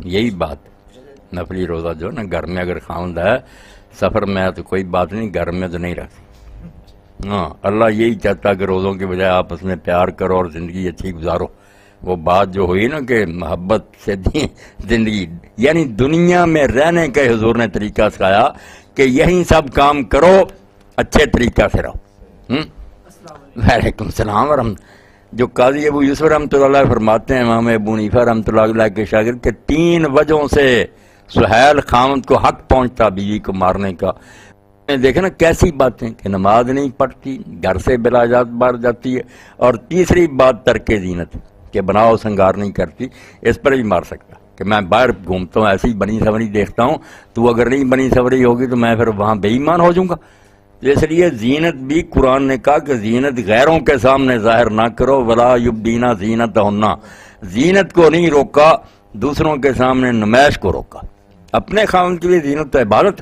یہی بات نفلی روزہ جو نا گھر میں اگر خاوند ہے سفر میں ہے تو کوئی بات نہیں، گھر میں تو نہیں رکھتی۔ ہاں اللہ یہی چاہتا کہ روزوں کے بجائے آپس میں پیار کرو اور زندگی اچھی گزارو۔ وہ بات جو ہوئی نا کہ محبت سے زندگی، یعنی دنیا میں رہنے کا حضور نے طریقہ سکھایا کہ یہی سب کام کرو، اچھے طریقہ سے رہو۔ وعلیکم السلام ورحمۃ۔ جو قاضی ابو یوسف رحمۃ اللہ علیہ فرماتے ہیں امام ابو حنیفہ رحمۃ اللہ علیہ کے شاگرد کہ 3 وجہوں سے سہیل خاوند کو حق پہنچتا بیوی کو مارنے کا۔ دیکھیں نا کیسی باتیں کہ نماز نہیں پڑھتی، گھر سے بلا اجازت باہر جاتی ہے، اور تیسری بات ترک زینت کہ بناؤ سنگار نہیں کرتی، اس پر بھی مار سکتا کہ میں باہر گھومتا ہوں ایسی بنی سوری دیکھتا ہوں، تو اگر نہیں بنی سوری ہوگی تو میں پھر وہاں بے ایمان ہو جاؤں گا۔ اس لیے زینت بھی قرآن نے کہا کہ زینت غیروں کے سامنے ظاہر نہ کرو، ولا یبدینا زینتہن، زینت کو نہیں روکا، دوسروں کے سامنے نمائش کو روکا۔ اپنے خاوند کے لیے زینت تو عبادت۔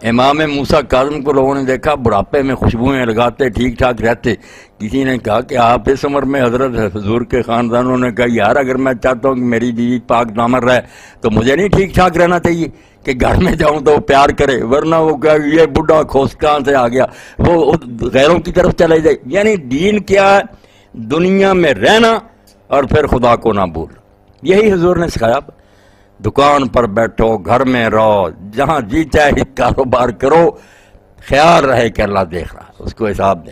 امام موسیٰ کاظم کو لوگوں نے دیکھا بڑھاپے میں خوشبوئیں لگاتے ٹھیک ٹھاک رہتے، کسی نے کہا کہ آپ اس عمر میں حضرت حضور کے خاندانوں نے کہا یار اگر میں چاہتا ہوں کہ میری بیوی پاک دامن رہے تو مجھے نہیں ٹھیک ٹھاک رہنا چاہیے کہ گھر میں جاؤں تو وہ پیار کرے، ورنہ وہ کہا یہ بڈھا کھوس کہاں سے آ گیا، وہ غیروں کی طرف چلے جائے۔ یعنی دین کیا ہے؟ دنیا میں رہنا اور پھر خدا کو نہ بھول، یہی حضور نے سکھایا۔ دکان پر بیٹھو، گھر میں رہو، جہاں جی چاہے کاروبار کرو، خیال رہے کہ اللہ دیکھ رہا، اس کو حساب دے۔